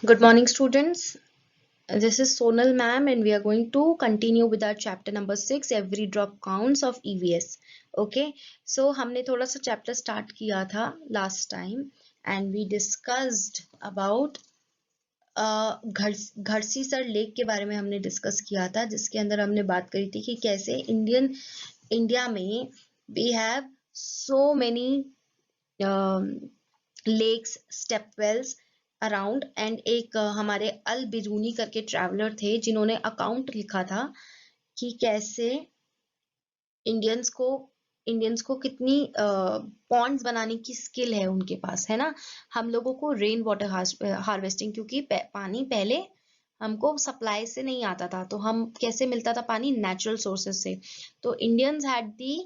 Good morning, students. This is Sonal ma'am, and we are going to continue with our chapter number 6, Every Drop Counts of EVS. Okay, so हमने थोड़ा सा chapter start किया था last time, and we discussed about Gadsisar lake के बारे में हमने discuss किया था, जिसके अंदर हमने बात करी थी कि कैसे इंडिया में we have so many lakes, step wells around and एक हमारे अल बिरूनी करके ट्रैवलर थे जिन्होंने अकाउंट लिखा था कि कैसे इंडियंस को कितनी पॉन्ड्स बनाने की स्किल है उनके पास, है ना। हम लोगों को रेन वाटर हार्वेस्टिंग, क्योंकि पानी पहले हमको सप्लाई से नहीं आता था, तो हम कैसे मिलता था पानी? नेचुरल सोर्सेस से। तो Indians had the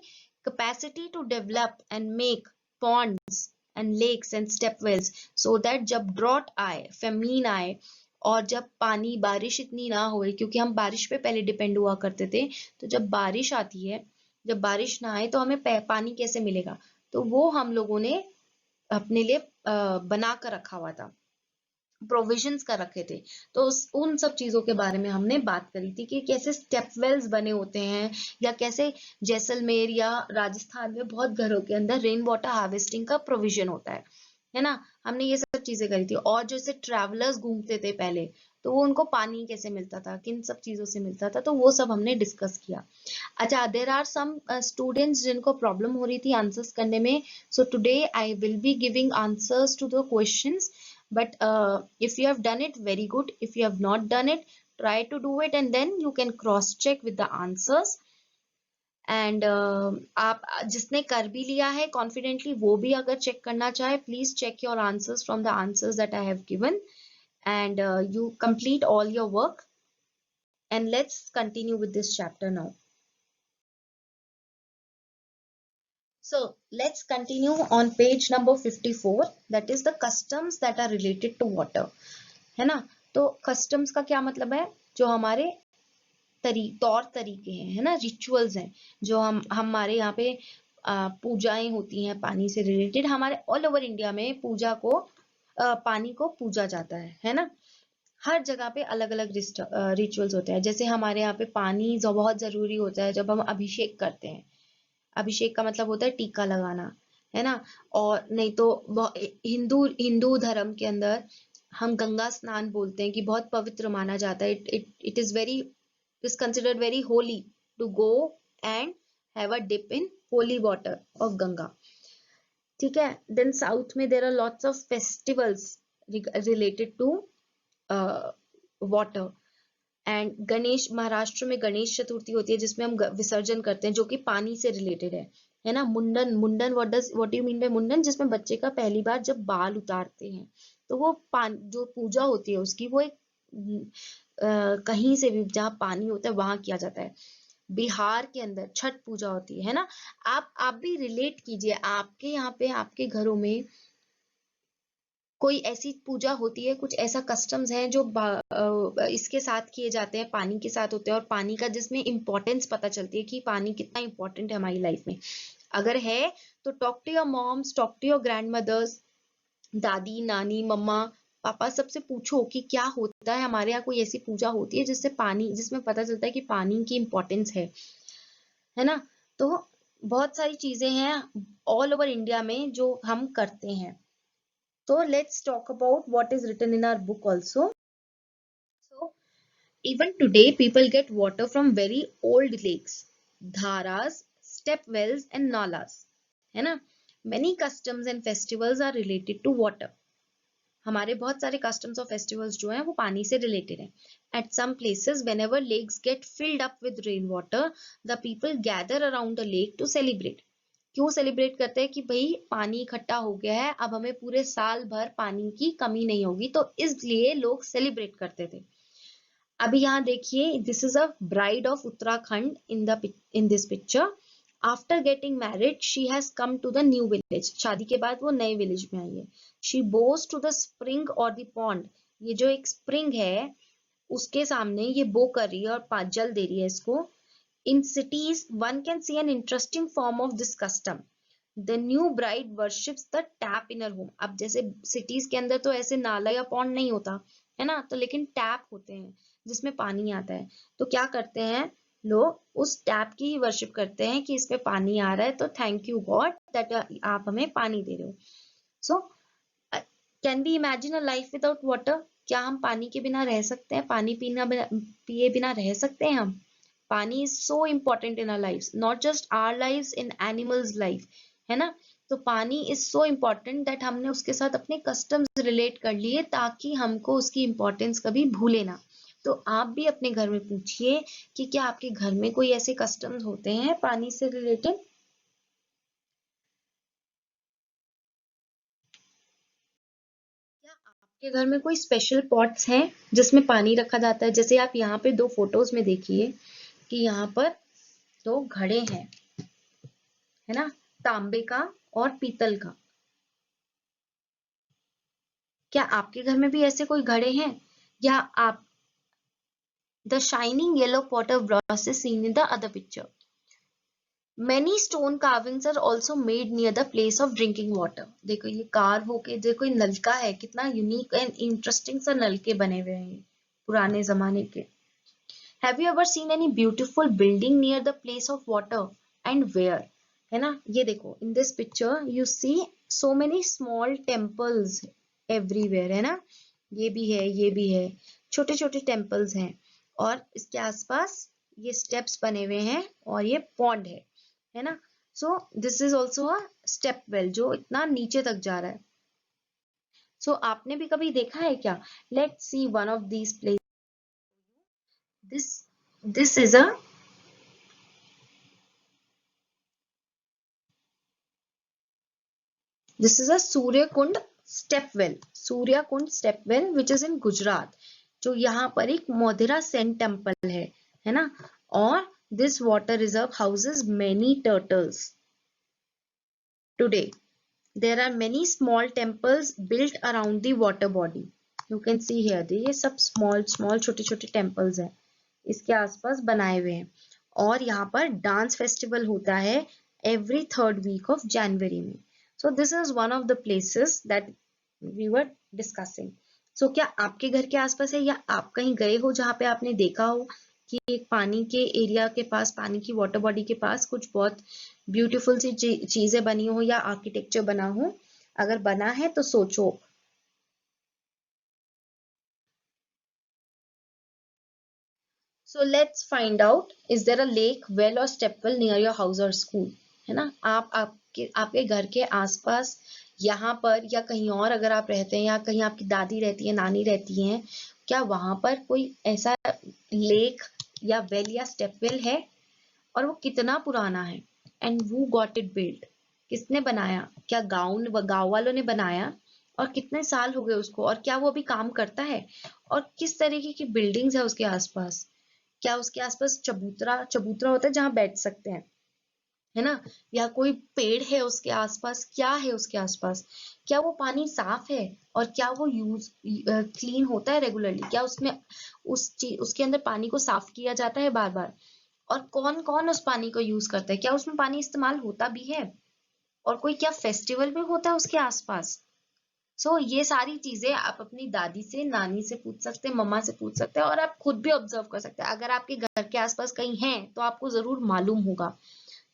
capacity to develop and make ponds and lakes and step wells, so that जब ड्रॉट आए, फेमीन आए, और जब पानी बारिश इतनी ना होए, क्योंकि हम बारिश पे पहले डिपेंड हुआ करते थे, तो जब बारिश आती है, जब बारिश ना आए तो हमें पानी कैसे मिलेगा? तो वो हम लोगों ने अपने लिए बना कर रखा हुआ था, प्रोविजंस कर रखे थे। तो उन सब चीजों के बारे में हमने बात करी थी कि कैसे स्टेप वेल्स बने होते हैं, या कैसे जैसलमेर या राजस्थान में बहुत घरों के अंदर रेन वाटर हार्वेस्टिंग का प्रोविजन होता है ना। हमने ये सब चीजें करी थी। और जैसे ट्रैवलर्स घूमते थे पहले, तो वो उनको पानी कैसे मिलता था, किन सब चीजों से मिलता था, तो वो सब हमने डिस्कस किया। अच्छा, देर आर सम स्टूडेंट्स जिनको प्रॉब्लम हो रही थी आंसर्स करने में, so today I will be giving answers to the questions, but if you have done it, very good. If you have not done it, try to do it, and then you can cross check with the answers. And आप जिसने कर भी लिया है confidently, वो भी अगर check करना चाहे, please check your answers from the answers that I have given, and you complete all your work. And let's continue with this chapter now. So let's continue on page number 54, that is the customs that are related to water, है ना। तो customs का क्या मतलब है? जो हमारे तौर तरीके हैं, है ना, रिचुअल्स हैं, जो हमारे यहाँ पे पूजाएं होती हैं पानी से रिलेटेड। हमारे ऑल ओवर इंडिया में पूजा को पानी को पूजा जाता है ना। हर जगह पे अलग अलग रिचुअल्स होते हैं। जैसे हमारे यहाँ पे पानी जो बहुत जरूरी होता है जब हम अभिषेक करते हैं। अभिषेक का मतलब होता है टीका लगाना, है ना। और नहीं तो हिंदू हिंदू धर्म के अंदर हम गंगा स्नान बोलते हैं कि बहुत पवित्र माना जाता है। It is very, is considered very holy to go and have a dip in holy water of Ganga. ठीक है। Then south में there are lots of festivals related to water. And Ganesh, Maharashtra में गणेश चतुर्थी होती है जिसमें हम विसर्जन करते हैं, जो कि पानी से रिलेटेड है ना। मुंडन, मुंडन व्हाट यू मीन बाय मुंडन? जिसमें बच्चे का पहली बार जब बाल उतारते हैं, तो वो जो पूजा होती है उसकी, वो एक कहीं से भी जहाँ पानी होता है वहां किया जाता है। बिहार के अंदर छठ पूजा होती है ना। आप भी रिलेट कीजिए, आपके यहाँ पे आपके घरों में कोई ऐसी पूजा होती है, कुछ ऐसा कस्टम्स है जो इसके साथ किए जाते हैं, पानी के साथ होते हैं, और पानी का जिसमें इंपॉर्टेंस पता चलती है कि पानी कितना इंपॉर्टेंट है हमारी लाइफ में। अगर है तो talk to your moms, talk to your grandmothers, दादी, नानी, मम्मा, पापा, सबसे पूछो कि क्या होता है हमारे यहाँ, कोई ऐसी पूजा होती है जिससे पानी, जिसमें पता चलता है कि पानी की इंपॉर्टेंस है ना। तो बहुत सारी चीजें हैं ऑल ओवर इंडिया में जो हम करते हैं। So let's talk about what is written in our book also. So even today people get water from very old lakes, dharas, step wells and nalas, है ना। Many customs and festivals are related to water. हमारे बहुत सारे customs और festivals जो हैं वो पानी से related हैं. At some places whenever lakes get filled up with rainwater, the people gather around the lake to celebrate. क्यों सेलिब्रेट करते हैं? कि भाई पानी इकट्ठा हो गया है, अब हमें पूरे साल भर पानी की कमी नहीं होगी, तो इसलिए लोग सेलिब्रेट करते थे। अभी यहाँ देखिए, this is a bride of Uttarakhand in this picture. After getting married she has come to the new village. शादी के बाद वो नए विलेज में आई है। She goes to the spring और द पॉन्ड। ये जो एक स्प्रिंग है उसके सामने ये बो कर रही है और जल दे रही है इसको। In cities, one can see an interesting form of this custom. The new bride worships the tap in her home. अब जैसे सिटीज के अंदर तो ऐसे नाला या पॉन्ड नहीं होता है ना, तो लेकिन टैप होते हैं जिसमें पानी आता है। तो क्या करते हैं लोग, उस टैप की वर्शिप करते हैं कि इसमें पानी आ रहा है, तो थैंक यू गॉड दैट आप हमें पानी दे रहे हो। So can we imagine a life without water? क्या हम पानी के बिना रह सकते हैं? पानी पिए बिना रह सकते हैं हम? Pani is so important in our life, not just our life, in animals life, है ना। तो पानी इज सो इम्पोर्टेंट दैट हमने उसके साथ अपने कस्टम्स रिलेट कर लिए ताकि हमको उसकी इम्पोर्टेंस कभी भूले ना। तो आप भी अपने घर में पूछिए कि क्या आपके घर में कोई ऐसे कस्टम्स होते हैं पानी से रिलेटेड। क्या आपके घर में कोई स्पेशल पॉट्स हैं जिसमें पानी रखा जाता है? जैसे आप यहाँ पे दो फोटोज में देखिए कि यहाँ पर दो घड़े हैं, है ना, तांबे का और पीतल का। क्या आपके घर में भी ऐसे कोई घड़े हैं? या आप the shining yellow pot of brass is seen in the other picture. Many stone carvings are also made near the place of drinking water. देखो ये कार्व होके देखो, ये नलका है, कितना यूनिक एंड इंटरेस्टिंग सा नलके बने हुए हैं पुराने जमाने के। Have you ever seen any beautiful building near the place of water and where? है ना, ये देखो in this picture you see so many small temples everywhere, है ना, ये भी है, ये भी है, छोटे छोटे टेम्पल्स हैं और इसके आसपास ये स्टेप्स बने हुए हैं और ये पॉन्ड है ना। सो this is also a step well जो इतना नीचे तक जा रहा है। सो आपने भी कभी देखा है क्या? Let's see one of these place. This this is a This is a Surya Kund step well, Surya Kund step well, which is in Gujarat. जो यहाँ पर एक मोधेरा सेंट टेम्पल है ना, और this water reserve houses many turtles. Today, there are many small temples built around the water body. You can see here, ये सब small छोटे छोटे temples हैं, इसके आसपास बनाए हुए हैं। और यहाँ पर डांस फेस्टिवल होता है every third week of January में। So this is one of the places that we were discussing. So क्या आपके घर के आसपास है या आप कहीं गए हो जहाँ पे आपने देखा हो कि एक पानी के एरिया के पास, पानी की वाटर बॉडी के पास कुछ बहुत ब्यूटीफुल सी चीजें बनी हो या आर्किटेक्चर बना हो? अगर बना है तो सोचो। So let's find out, is there a lake, well or step well near your house or school? है ना, आपके घर के आसपास यहाँ पर या कहीं और अगर आप रहते हैं या कहीं आपकी दादी रहती है, नानी रहती हैं, क्या वहां पर कोई ऐसा लेक या वेल या स्टेप वेल है? और वो कितना पुराना है? And who got it built? किसने बनाया? क्या गांव वालों ने बनाया? और कितने साल हो गए उसको? और क्या वो अभी काम करता है? और किस तरीके की बिल्डिंग्स है उसके आसपास? क्या उसके आसपास चबूतरा चबूतरा होता है जहां बैठ सकते हैं, है ना, या कोई पेड़ है उसके आसपास? क्या है उसके आसपास? क्या वो पानी साफ है? और क्या वो यूज क्लीन होता है रेगुलरली? क्या उसमें उसके अंदर पानी को साफ किया जाता है बार बार? और कौन कौन उस पानी को यूज करता है? क्या उसमें पानी इस्तेमाल होता भी है? और कोई क्या फेस्टिवल भी होता है उसके आसपास? ये सारी चीजें आप अपनी दादी से, नानी से पूछ सकते हैं, मम्मा से पूछ सकते हैं, और आप खुद भी ऑब्जर्व कर सकते हैं। अगर आपके घर के आसपास कहीं है तो आपको जरूर मालूम होगा,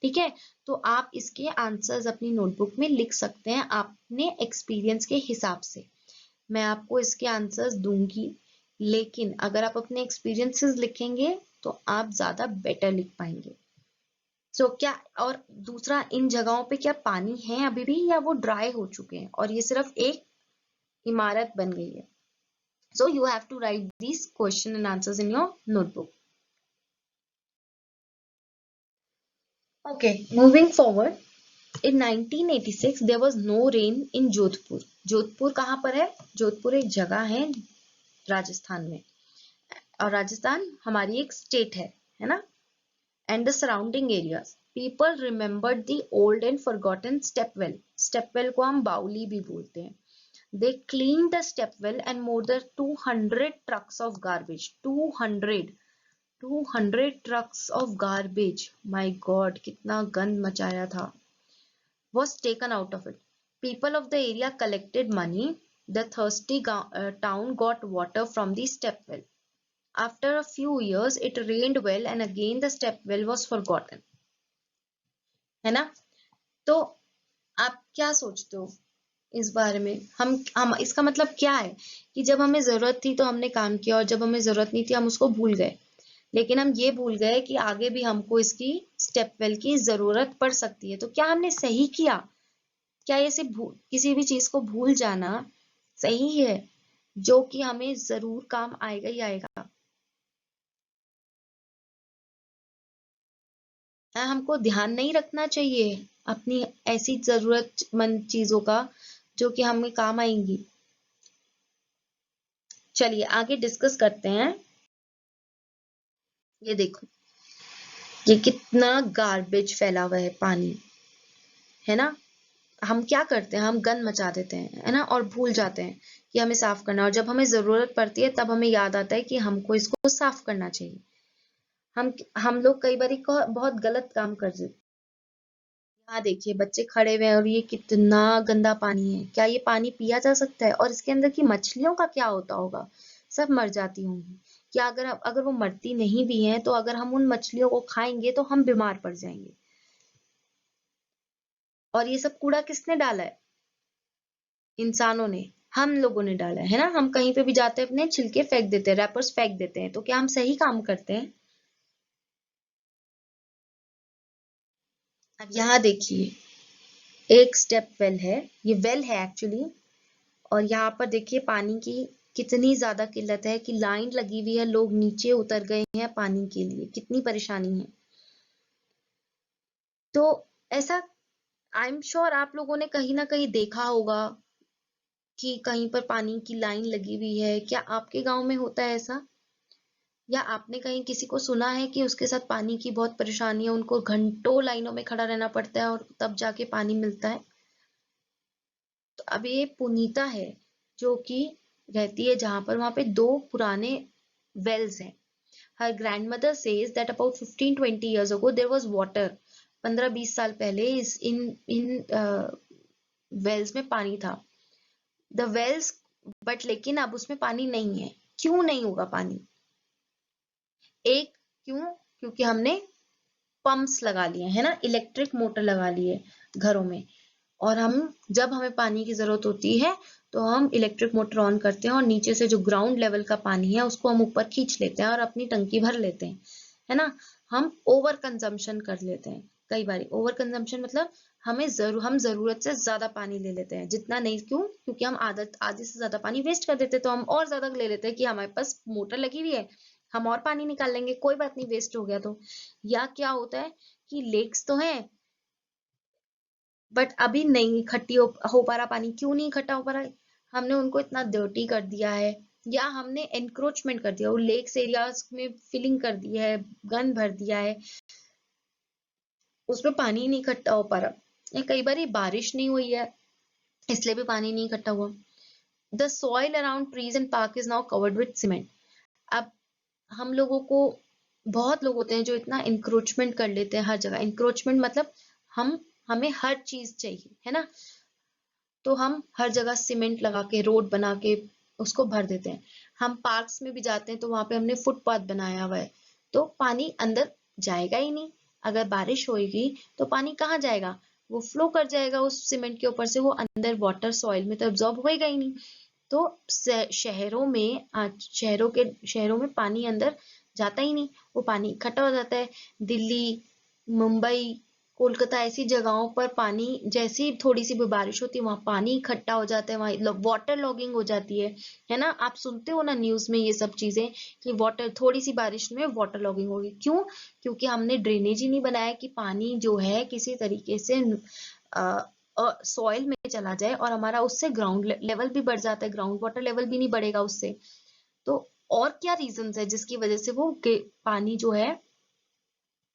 ठीक है। तो आप इसके आंसर्स अपनी नोटबुक में लिख सकते हैं अपने एक्सपीरियंस के हिसाब से। मैं आपको इसके आंसर्स दूंगी, लेकिन अगर आप अपने एक्सपीरियंसेस लिखेंगे तो आप ज्यादा बेटर लिख पाएंगे। क्या, और दूसरा, इन जगहों पे क्या पानी है अभी भी या वो ड्राई हो चुके हैं और ये सिर्फ एक इमारत बन गई है? So you have to write these question and answers in your notebook. Okay, moving forward. In 1986 there was no rain in Jodhpur. Jodhpur कहाँ पर है? जोधपुर एक जगह है राजस्थान में, और राजस्थान हमारी एक स्टेट है ना, and the surrounding areas. People remembered the old and forgotten step well. Step well को हम बाउली भी बोलते हैं। They cleaned the step well and more than 200 trucks of garbage. 200 trucks of garbage. My God, कितना गंद मचाया था। was taken out of it. People of the area collected money. The thirsty town got water from the step well. After a few years, it rained well, and again the step well was forgotten. है ना? तो आप क्या सोचते हो इस बारे में? हम इसका मतलब क्या है कि जब हमें जरूरत थी तो हमने काम किया, और जब हमें जरूरत नहीं थी हम उसको भूल गए। लेकिन हम ये भूल गए कि आगे भी हमको इसकी स्टेपवेल की जरूरत पड़ सकती है। तो क्या हमने सही किया? क्या ऐसे किसी भी चीज को भूल जाना सही है, जो कि हमें जरूर काम आएगा ही आएगा? हमको ध्यान नहीं रखना चाहिए अपनी ऐसी जरूरतमंद चीजों का जो कि हमें काम आएंगी? चलिए आगे डिस्कस करते हैं। ये देखो, ये कितना गार्बेज फैला हुआ है पानी, है ना? हम क्या करते हैं, हम गंद मचा देते हैं, है ना, और भूल जाते हैं कि हमें साफ करना, और जब हमें जरूरत पड़ती है तब हमें याद आता है कि हमको इसको साफ करना चाहिए। हम लोग कई बार बहुत गलत काम कर देते हैं। यहाँ देखिए बच्चे खड़े हुए हैं और ये कितना गंदा पानी है। क्या ये पानी पिया जा सकता है? और इसके अंदर की मछलियों का क्या होता होगा? सब मर जाती होंगी। क्या अगर वो मरती नहीं भी हैं तो अगर हम उन मछलियों को खाएंगे तो हम बीमार पड़ जाएंगे। और ये सब कूड़ा किसने डाला है? इंसानों ने, हम लोगों ने डाला है ना? हम कहीं पे भी जाते हैं अपने छिलके फेंक देते हैं, रैपर्स फेंक देते हैं। तो क्या हम सही काम करते हैं? अब यहाँ देखिए, एक स्टेप वेल है, ये वेल है एक्चुअली, और यहाँ पर देखिए पानी की कितनी ज्यादा किल्लत है कि लाइन लगी हुई है, लोग नीचे उतर गए हैं पानी के लिए, कितनी परेशानी है। तो ऐसा आई एम श्योर आप लोगों ने कहीं ना कहीं देखा होगा कि कहीं पर पानी की लाइन लगी हुई है। क्या आपके गांव में होता है ऐसा? या आपने कहीं किसी को सुना है कि उसके साथ पानी की बहुत परेशानी है, उनको घंटों लाइनों में खड़ा रहना पड़ता है और तब जाके पानी मिलता है? तो अब ये पुनीता है जो कि रहती है जहां पर, वहां पे दो पुराने वेल्स हैं। हर grandmother says that about 15-20 years ago there was water. 15-20 साल पहले इस इन इन वेल्स में पानी था। द वेल्स, बट लेकिन अब उसमें पानी नहीं है। क्यों नहीं होगा पानी? एक, क्यों? क्योंकि हमने पंप्स लगा लिए है ना, इलेक्ट्रिक मोटर लगा लिए घरों में, और हम जब हमें पानी की जरूरत होती है तो हम इलेक्ट्रिक मोटर ऑन करते हैं और नीचे से जो ग्राउंड लेवल का पानी है उसको हम ऊपर खींच लेते हैं और अपनी टंकी भर लेते हैं, है ना? हम ओवर कंजम्पशन कर लेते हैं। कई बार ओवर कंजम्पशन मतलब हम जरूरत से ज्यादा पानी ले लेते हैं। जितना नहीं, क्यों? क्योंकि हम आधे से ज्यादा पानी वेस्ट कर देते हैं, तो हम और ज्यादा ले लेते हैं कि हमारे पास मोटर लगी हुई है, हम और पानी निकाल लेंगे, कोई बात नहीं, वेस्ट हो गया तो। या क्या होता है कि लेक्स तो हैं बट अभी नहीं इकट्ठी हो पा रहा पानी। क्यों नहीं इकट्ठा हो पा रहा? हमने उनको इतना डर्टी कर दिया है, या हमने एनक्रोचमेंट कर दिया, वो लेक्स एरियाज में फिलिंग कर दी है, गंद भर दिया है, उसमें पानी नहीं इकट्ठा हो पा रहा। या कई बार बारिश नहीं हुई है इसलिए भी पानी नहीं इकट्ठा हुआ। The soil around trees and park is now covered with cement. अब हम लोगों को, बहुत लोग होते हैं जो इतना इंक्रोचमेंट कर लेते हैं हर जगह। इंक्रोचमेंट मतलब हमें हर चीज चाहिए, है ना? तो हम हर जगह सीमेंट लगा के, रोड बना के उसको भर देते हैं। हम पार्क्स में भी जाते हैं तो वहां पे हमने फुटपाथ बनाया हुआ है, तो पानी अंदर जाएगा ही नहीं। अगर बारिश होगी तो पानी कहाँ जाएगा? वो फ्लो कर जाएगा उस सीमेंट के ऊपर से, वो अंदर वाटर सॉइल में तो एब्जॉर्ब होएगा ही नहीं। तो शहरों में पानी अंदर जाता ही नहीं, वो पानी इकट्ठा हो जाता है। दिल्ली, मुंबई, कोलकाता ऐसी जगहों पर पानी, जैसी थोड़ी सी भी बारिश होती है वहां पानी इकट्ठा हो जाता है, वहां वाटर लॉगिंग हो जाती है ना? आप सुनते हो ना न्यूज में ये सब चीजें कि वाटर, थोड़ी सी बारिश में वाटर लॉगिंग होगी। क्यों? क्योंकि हमने ड्रेनेज ही नहीं बनाया कि पानी जो है किसी तरीके से सॉइल में चला जाए, और हमारा उससे ग्राउंड लेवल भी बढ़ जाता है, ग्राउंड वाटर लेवल भी नहीं बढ़ेगा उससे। तो और क्या रीजंस है जिसकी वजह से वो पानी जो है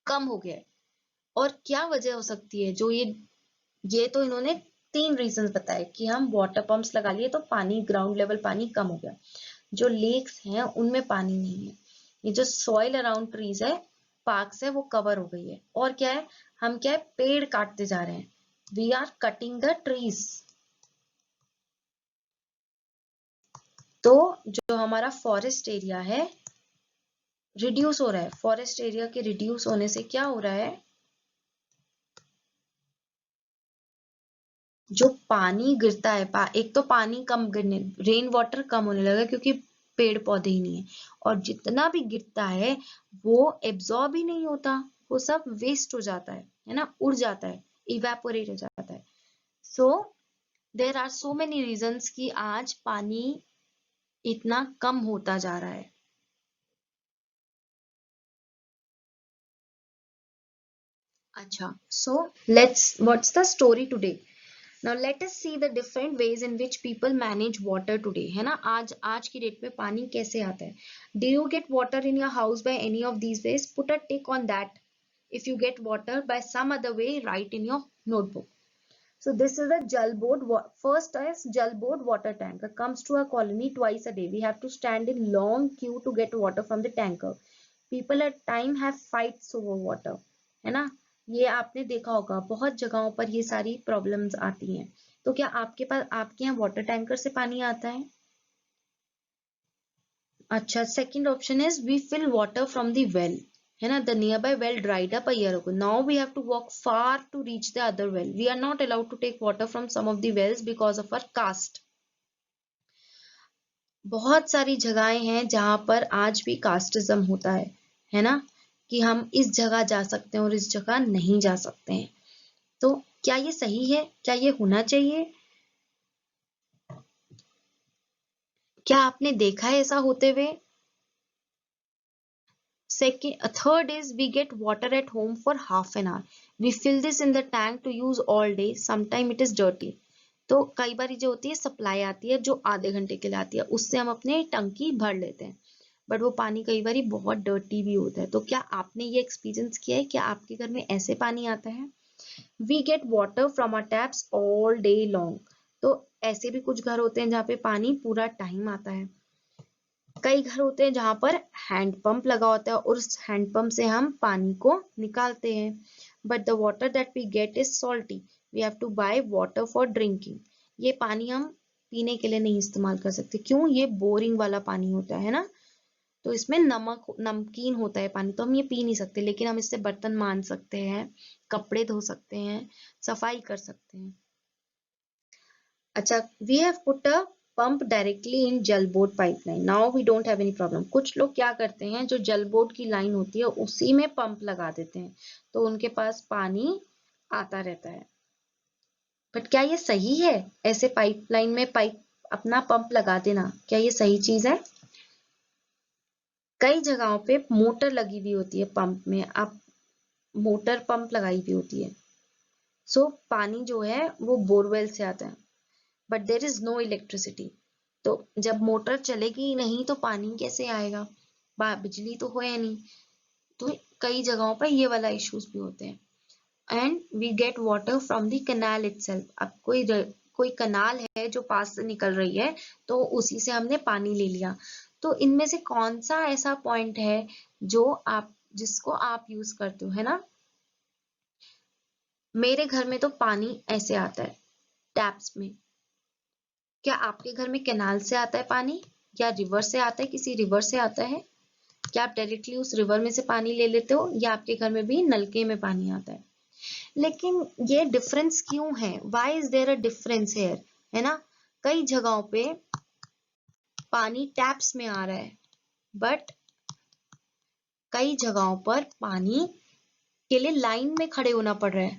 कम हो गया है? और क्या वजह हो सकती है? जो ये तो इन्होंने 3 रीजंस बताए कि हम वाटर पंप्स लगा लिए तो पानी, ग्राउंड लेवल पानी कम हो गया। जो लेक्स हैं उनमें पानी नहीं है। ये जो सॉइल अराउंड ट्रीज है, पार्क्स है, वो कवर हो गई है। और क्या है, हम क्या है, पेड़ काटते जा रहे हैं। We are cutting the trees. तो जो हमारा फॉरेस्ट एरिया है रिड्यूस हो रहा है। फॉरेस्ट एरिया के रिड्यूस होने से क्या हो रहा है, जो पानी गिरता है, एक तो पानी कम गिरने, रेन वाटर कम होने लगा क्योंकि पेड़ पौधे ही नहीं है, और जितना भी गिरता है वो एब्जॉर्ब ही नहीं होता, वो सब वेस्ट हो जाता है ना, उड़ जाता है, इवेपोरेट हो जाता है। So there are so many reasons कि आज पानी इतना कम होता जा रहा है। अच्छा, so what's the story today? Now let us see the different ways in which people manage water today, है ना। आज की डेट में पानी कैसे आता है। Do you get water in your house by any of these ways? Put a tick on that. If you get water by some other way, write in your notebook. So this is a Jal Board. First is Jal Board water tanker comes to a colony twice a day. We have to stand in long queue to get water from the tanker. People at time have fights over water, है ना। ये आपने देखा होगा बहुत जगहों पर ये सारी प्रॉब्लम्स आती हैं। तो क्या आपके यहाँ वाटर टैंकर से पानी आता है? अच्छा, second option is we fill water from the well, है ना। The nearby well dried up a year ago, now we have to walk far to reach the other well, we are not allowed to take water from some of the wells because of our caste. बहुत सारी जगहें हैं जहां पर आज भी casteism होता है ना, कि हम इस जगह जा सकते हैं और इस जगह नहीं जा सकते हैं। तो क्या ये सही है? क्या ये होना चाहिए? क्या आपने देखा है ऐसा होते हुए? Third is we get water at home for half an hour. We fill this in the tank to use all day. Sometime it is dirty. तो कई बार जो होती है सप्लाई आती है जो आधे घंटे के लिए आती है, उससे हम अपने टंकी भर लेते हैं, बट वो पानी कई बार बहुत डर्टी भी होता है। तो क्या आपने ये एक्सपीरियंस किया है? क्या आपके घर में ऐसे पानी आता है? We get water from our taps all day long. तो ऐसे भी कुछ घर होते हैं जहाँ पे पानी पूरा टाइम आता है। कई घर होते हैं जहां पर हैंडपंप लगा होता है और उस हैंडपंप से हम पानी को निकालते हैं। But the water that we get is salty, we have to buy water for drinking. ये पानी हम पीने के लिए नहीं इस्तेमाल कर सकते। क्यों? ये बोरिंग वाला पानी होता है ना, तो इसमें नमकीन होता है पानी, तो हम ये पी नहीं सकते। लेकिन हम इससे बर्तन मान सकते हैं, कपड़े धो सकते हैं, सफाई कर सकते हैं। अच्छा, we have put a pump directly in Jal board pipeline, now we don't have any problem. कुछ लोग क्या करते हैं, जो जल बोर्ड की लाइन होती है उसी में पंप लगा देते हैं, तो उनके पास पानी आता रहता है। बट क्या ये सही है? ऐसे पाइपलाइन में अपना पंप लगा देना, क्या ये सही चीज है? कई जगहों पे मोटर लगी हुई होती है पंप में, आप मोटर पंप लगाई हुई होती है। सो पानी जो है वो बोरवेल से आता है, but there is no electricity. तो जब मोटर चलेगी ही नहीं तो पानी कैसे आएगा? बिजली तो है नहीं। तो कई जगहों पर ये वाला इश्यूज भी होते हैं। And we get water from the canal itself. अब कोई कनाल है जो पास से निकल रही है, तो उसी से हमने पानी ले लिया। तो इनमें से कौन सा ऐसा पॉइंट है जिसको आप यूज करते हो, है ना। मेरे घर में तो पानी ऐसे आता है टैप्स में। क्या आपके घर में कैनाल से आता है पानी, या रिवर से आता है, किसी रिवर से आता है? क्या आप डायरेक्टली उस रिवर में से पानी ले लेते हो, या आपके घर में भी नलके में पानी आता है? लेकिन ये डिफरेंस क्यों है? Why is there a difference here, है ना। कई जगहों पे पानी टैप्स में आ रहा है, बट कई जगहों पर पानी के लिए लाइन में खड़े होना पड़ रहा है।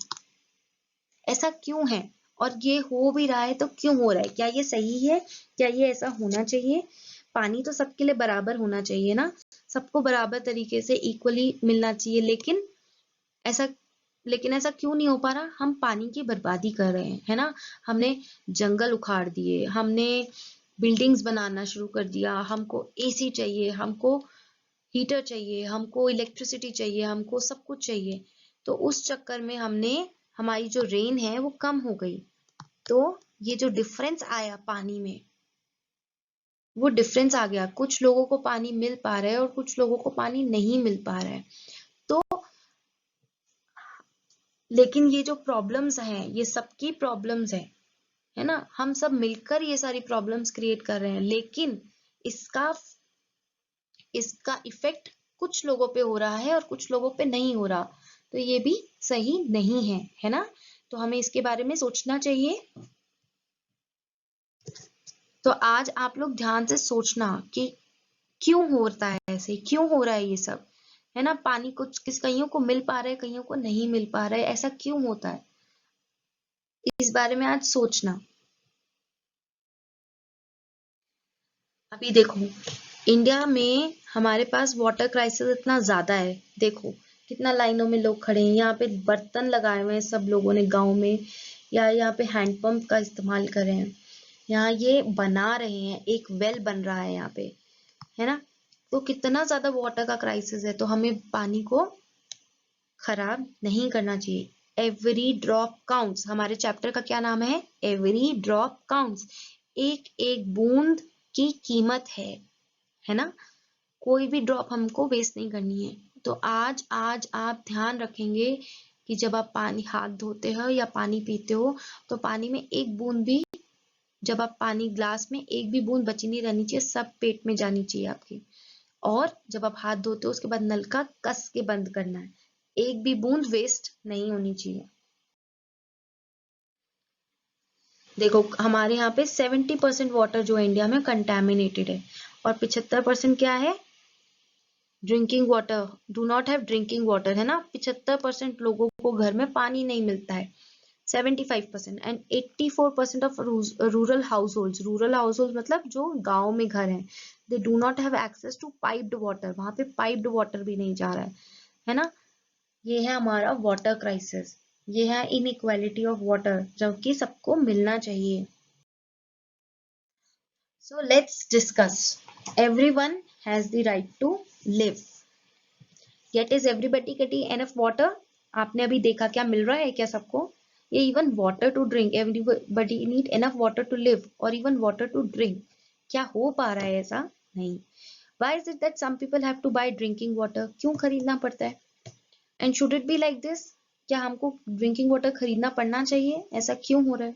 ऐसा क्यों है? और ये हो भी रहा है तो क्यों हो रहा है? क्या ये सही है? क्या ये ऐसा होना चाहिए? पानी तो सबके लिए बराबर होना चाहिए ना, सबको बराबर तरीके से इक्वली मिलना चाहिए। ऐसा लेकिन ऐसा क्यों नहीं हो पा रहा? हम पानी की बर्बादी कर रहे हैं, है ना। हमने जंगल उखाड़ दिए, हमने बिल्डिंग्स बनाना शुरू कर दिया, हमको एसी चाहिए, हमको हीटर चाहिए, हमको इलेक्ट्रिसिटी चाहिए, हमको सब कुछ चाहिए। तो उस चक्कर में हमारी जो रेन है वो कम हो गई। तो ये जो डिफरेंस आया पानी में, वो डिफरेंस आ गया। कुछ लोगों को पानी मिल पा रहा है और कुछ लोगों को पानी नहीं मिल पा रहा है। तो लेकिन ये जो प्रॉब्लम्स हैं, ये सबकी प्रॉब्लम्स हैं, है ना, हम सब मिलकर ये सारी प्रॉब्लम्स क्रिएट कर रहे हैं, लेकिन इसका इसका इफेक्ट कुछ लोगों पे हो रहा है और कुछ लोगों पे नहीं हो रहा, तो ये भी सही नहीं है ना। तो हमें इसके बारे में सोचना चाहिए। तो आज आप लोग ध्यान से सोचना कि क्यों होता है ऐसे, क्यों हो रहा है ये सब, है ना। पानी कुछ कईयों को मिल पा रहा है, कईयों को नहीं मिल पा रहा है, ऐसा क्यों होता है, इस बारे में आज सोचना। अभी देखो, इंडिया में हमारे पास वाटर क्राइसिस इतना ज्यादा है, देखो कितना लाइनों में लोग खड़े हैं, यहाँ पे बर्तन लगाए हुए हैं सब लोगों ने गांव में, या यहाँ पे हैंडपंप का इस्तेमाल कर रहे हैं, यहाँ ये बना रहे हैं, एक वेल बन रहा है यहाँ पे, है ना। तो कितना ज्यादा वाटर का क्राइसिस है, तो हमें पानी को खराब नहीं करना चाहिए। एवरी ड्रॉप काउंट्स, हमारे चैप्टर का क्या नाम है, एवरी ड्रॉप काउंट्स, एक एक बूंद की कीमत है ना। कोई भी ड्रॉप हमको वेस्ट नहीं करनी है। तो आज आज आप ध्यान रखेंगे कि जब आप पानी हाथ धोते हो या पानी पीते हो, तो पानी में एक बूंद भी, जब आप पानी ग्लास में एक भी बूंद बची नहीं रहनी चाहिए, सब पेट में जानी चाहिए आपकी। और जब आप हाथ धोते हो उसके बाद नल का कस के बंद करना है, एक भी बूंद वेस्ट नहीं होनी चाहिए। देखो हमारे यहाँ पे 70% वाटर जो है इंडिया में कंटेमिनेटेड है, और 75% क्या है, drinking water, do not have drinking water, है ना। 75% लोगों को घर में पानी नहीं मिलता है, 75%, and 84% of rural household मतलब जो गांव में घर हैं, they do not have access to piped water, वहां पे पाइप्ड वाटर भी नहीं जा रहा है ना। ये है हमारा वाटर क्राइसिस, ये है इनइक्वालिटी ऑफ वाटर, जबकि सबको मिलना चाहिए। So let's discuss, everyone has the right to live, yet is everybody getting enough water? आपने अभी देखा क्या मिल रहा है क्या सबको, ये even water to drink, everybody need enough water to live और इवन वाटर टू ड्रिंक, क्या हो पा रहा है ऐसा, नहीं। why is it that some people have to buy drinking water, क्यों खरीदना पड़ता है, and should it be like this, क्या हमको ड्रिंकिंग वाटर खरीदना पड़ना चाहिए, ऐसा क्यों हो रहा है।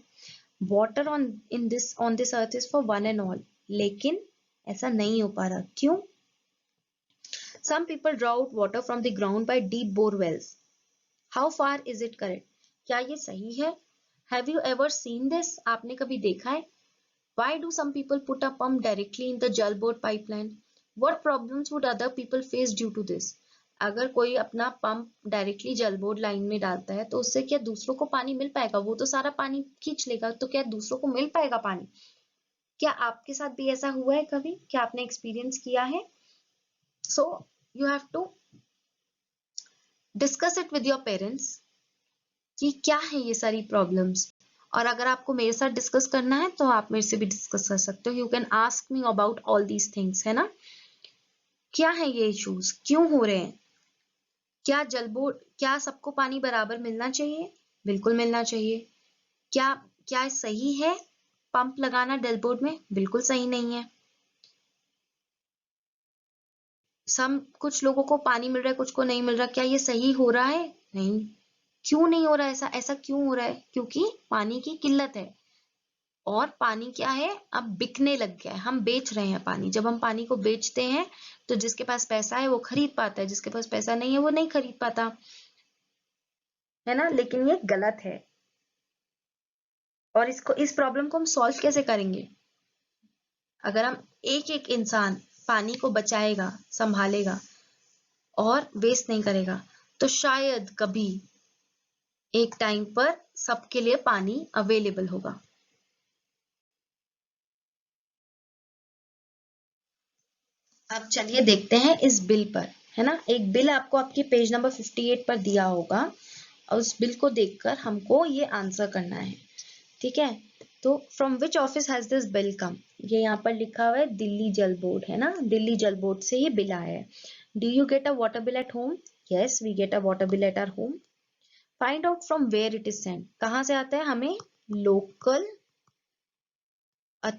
Water on this earth is for one and all, लेकिन ऐसा नहीं हो पा रहा, क्यों। Some people draw out water from the ground by deep bore wells. How far is it correct? क्या ये सही है? Have you ever seen this? आपने कभी देखा है? Why do some people put a pump directly in the jal board pipeline? What problems would other people face due to this? अगर कोई अपना पंप डायरेक्टली जल बोर्ड लाइन में डालता है, तो उससे क्या दूसरों को पानी मिल पाएगा, वो तो सारा पानी खींच लेगा, तो क्या दूसरों को मिल पाएगा पानी। क्या आपके साथ भी ऐसा हुआ है कभी, क्या आपने एक्सपीरियंस किया है। So you have to discuss it with your parents कि क्या है ये सारी प्रॉब्लम्स, और अगर आपको मेरे साथ डिस्कस करना है तो आप मेरे से भी डिस्कस कर सकते हो, you can ask me about all these things, है ना। क्या है ये इश्यूज, क्यों हो रहे हैं, क्या जल बोर्ड, क्या सबको पानी बराबर मिलना चाहिए, बिल्कुल मिलना चाहिए। क्या क्या सही है पंप लगाना जल बोर्ड में, बिल्कुल सही नहीं है। कुछ लोगों को पानी मिल रहा है, कुछ को नहीं मिल रहा, क्या ये सही हो रहा है, नहीं। क्यों नहीं हो रहा है ऐसा, ऐसा क्यों हो रहा है, क्योंकि पानी की किल्लत है, और पानी क्या है, अब बिकने लग गया है, हम बेच रहे हैं पानी, जब हम पानी को बेचते हैं तो जिसके पास पैसा है वो खरीद पाता है, जिसके पास पैसा नहीं है वो नहीं खरीद पाता, है ना। लेकिन ये गलत है, और इस प्रॉब्लम को हम सॉल्व कैसे करेंगे, अगर हम एक एक इंसान पानी को बचाएगा, संभालेगा और वेस्ट नहीं करेगा, तो शायद कभी एक टाइम पर सबके लिए पानी अवेलेबल होगा। अब चलिए देखते हैं इस बिल पर, है ना। एक बिल आपको आपके पेज नंबर 58 पर दिया होगा, और उस बिल को देखकर हमको ये आंसर करना है, ठीक है। तो from which office has this bill come, ये यहाँ पर लिखा हुआ है दिल्ली जल बोर्ड, है ना, दिल्ली जल बोर्ड से ये बिल आया है। Do you get a water bill at home, yes we get a water bill at our home. Find out from where it is sent, कहाँ से आता है, हमें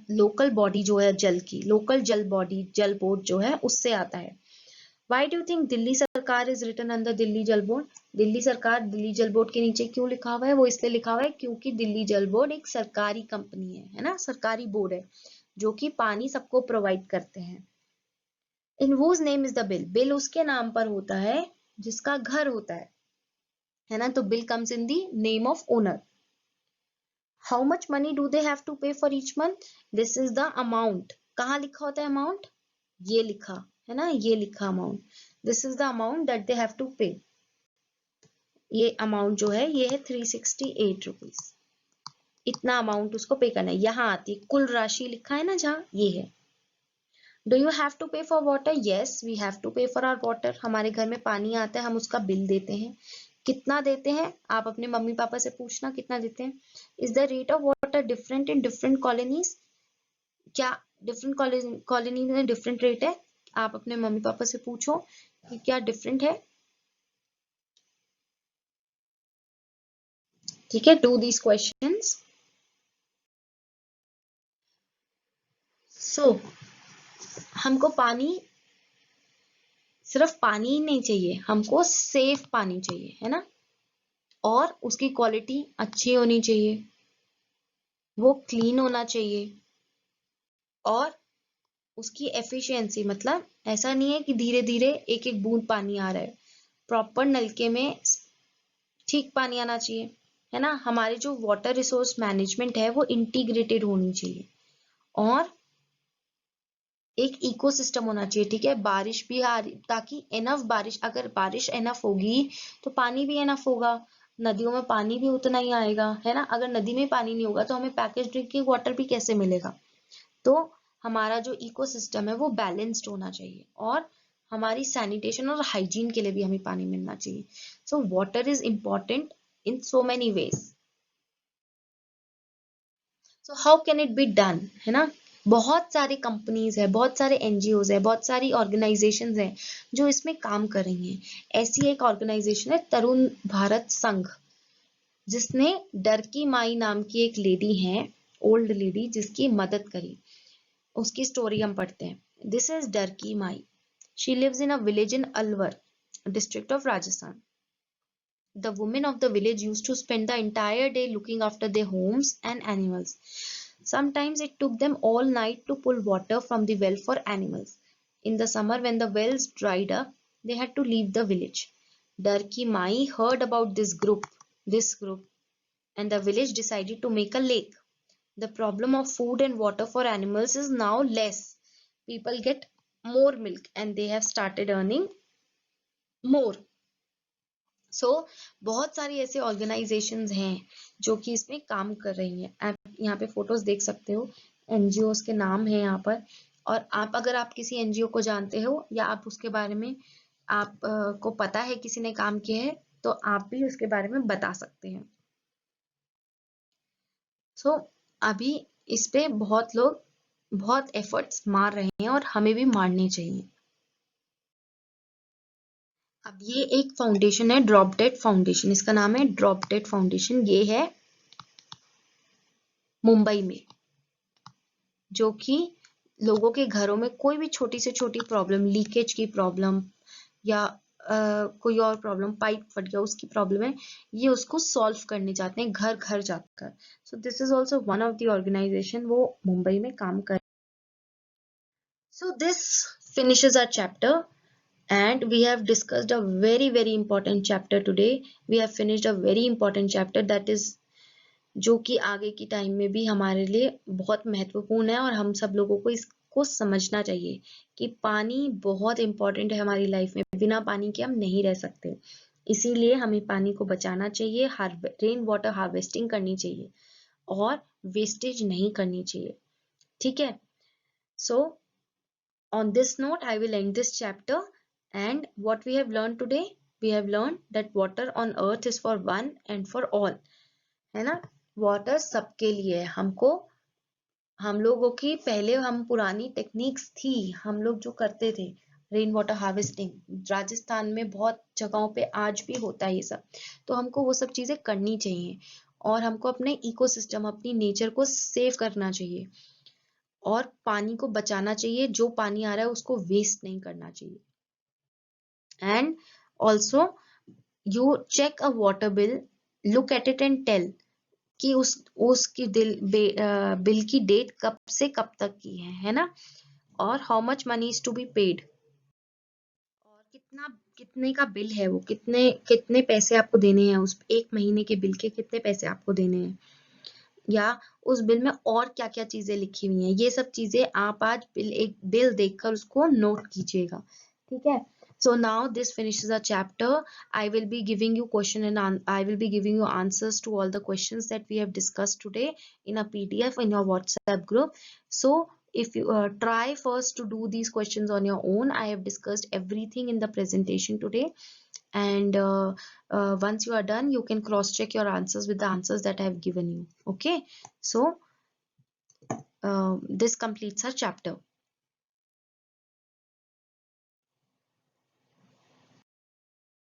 लोकल बॉडी जो है जल की, लोकल जल बॉडी, जल बोर्ड जो है उससे आता है। Why do you think Delhi सरकार is written under दिल्ली जल बोर्ड? दिल्ली सरकार दिल्ली जल बोर्ड के नीचे क्यों लिखा हुआ है? वो इसलिए लिखा हुआ है क्योंकि दिल्ली जल बोर्ड एक सरकारी कंपनी है ना, सरकारी बोर्ड है जो कि पानी सबको प्रोवाइड करते हैं। In whose name is the bill? Bill उसके नाम पर होता है जिसका घर होता है ना, तो bill comes in the name of owner. How much money do they have to pay for each month? This is the amount. कहाँ लिखा होता है amount? ये लिखा है ना, ये लिखा amount. This is the amount that they have to pay. ये amount जो है ये है 368 रुपीज। इतना amount उसको पे करना है। यहाँ आती है कुल राशि, लिखा है ना जहाँ, ये है। Do you have to pay for water? Yes, we have to pay for our water. हमारे घर में पानी आता है, हम उसका बिल देते हैं। कितना देते हैं? आप अपने मम्मी पापा से पूछना कितना देते हैं। Is the rate of water different in different colonies? क्या डिफरेंट कॉलोनी में डिफरेंट रेट है? आप अपने मम्मी पापा से पूछो कि क्या डिफरेंट है। ठीक है, डू दीज क्वेश्चंस। सो हमको पानी, सिर्फ पानी ही नहीं चाहिए, हमको सेफ पानी चाहिए, है ना, और उसकी क्वालिटी अच्छी होनी चाहिए, वो क्लीन होना चाहिए, और उसकी एफिशिएंसी, मतलब ऐसा नहीं है कि धीरे धीरे एक एक बूंद पानी आ रहा है, प्रॉपर नलके में ठीक पानी आना चाहिए, है ना। हमारे जो वाटर रिसोर्स मैनेजमेंट है वो इंटीग्रेटेड होनी चाहिए, और एक इकोसिस्टम होना चाहिए। ठीक है, बारिश भी आ रही, ताकि एनफ बारिश, अगर बारिश एनफ होगी तो पानी भी एनफ होगा, नदियों में पानी भी उतना ही आएगा, है ना। अगर नदी में पानी नहीं होगा तो हमें पैकेज ड्रिंकिंग वाटर भी कैसे मिलेगा। तो हमारा जो इकोसिस्टम है वो बैलेंस्ड होना चाहिए, और हमारी सैनिटेशन और हाइजीन के लिए भी हमें पानी मिलना चाहिए। So water is important in so many ways. So how can it be done, है ना। बहुत सारी कंपनीज है, बहुत सारे एनजीओज है, बहुत सारी ऑर्गेनाइजेशंस हैं जो इसमें काम कर रही हैं। ऐसी एक ऑर्गेनाइजेशन है तरुण भारत संघ, जिसने डर की माई नाम की एक लेडी है, ओल्ड लेडी, जिसकी मदद करी। उसकी स्टोरी हम पढ़ते हैं। दिस इज डर की माई। She lives in a village in Alwar, district of Rajasthan. The women of the village used to spend the entire day looking after their homes and animals. Sometimes it took them all night to pull water from the well for animals. In the summer, when the wells dried up, they had to leave the village. Dar ki Mai heard about this group, and the village decided to make a lake. The problem of food and water for animals is now less. People get more milk and they have started earning more. बहुत सारी ऐसे organisations हैं जो कि इसमें काम कर रही हैं। आप यहाँ पे फोटोज देख सकते हो, एनजीओस के नाम है यहाँ पर, और आप अगर आप किसी एनजीओ को जानते हो या आप उसके बारे में आप को पता है किसी ने काम किया है, तो आप भी उसके बारे में बता सकते हैं। अभी इस पे बहुत लोग बहुत एफर्ट्स मार रहे हैं और हमें भी मारने चाहिए। अब ये एक फाउंडेशन है, ड्रॉप डेड फाउंडेशन, इसका नाम है ड्रॉप डेड फाउंडेशन। ये है मुंबई में, जो कि लोगों के घरों में कोई भी छोटी से छोटी प्रॉब्लम, लीकेज की प्रॉब्लम या कोई और प्रॉब्लम, पाइप फट गया उसकी प्रॉब्लम है, ये उसको सॉल्व करने जाते हैं घर घर जाकर। So this is also one of the organisation, वो मुंबई में काम कर। So this finishes our chapter and we have discussed a very important chapter today. We have finished a very important chapter that is, जो कि आगे की time में भी हमारे लिए बहुत महत्वपूर्ण है, और हम सब लोगों को इसको समझना चाहिए कि पानी बहुत इंपॉर्टेंट है हमारी लाइफ में। बिना पानी के हम नहीं रह सकते, इसीलिए हमें पानी को बचाना चाहिए, रेन वाटर हार्वेस्टिंग करनी चाहिए और वेस्टेज नहीं करनी चाहिए। ठीक है, सो on this note I will end this chapter. And what we have learned today, we have learned that water on earth is for one and for all, है ना। वाटर सबके लिए है। हमको, हम लोगों की पहले, हम पुरानी टेक्निक्स थी, हम लोग जो करते थे रेन वाटर हार्वेस्टिंग, राजस्थान में बहुत जगहों पे आज भी होता है ये सब, तो हमको वो सब चीजें करनी चाहिए, और हमको अपने इकोसिस्टम, अपनी नेचर को सेव करना चाहिए, और पानी को बचाना चाहिए। जो पानी आ रहा है उसको वेस्ट नहीं करना चाहिए। And also you check a water bill, look at it and tell कि उसकी बिल की डेट कब से कब तक की है ना, और how much money is to be paid, और कितने का बिल है वो, कितने कितने पैसे आपको देने हैं, उस एक महीने के बिल के कितने पैसे आपको देने हैं, या उस बिल में और क्या क्या चीजें लिखी हुई हैं, ये सब चीजें आप आज एक बिल देखकर उसको नोट कीजिएगा, ठीक है। So now this finishes our chapter. I will be giving you I will be giving you answers to all the questions that we have discussed today in a PDF in your WhatsApp group. So if you try first to do these questions on your own. I have discussed everything in the presentation today, and once you are done, you can cross check your answers with the answers that I have given you. Okay, so this completes our chapter.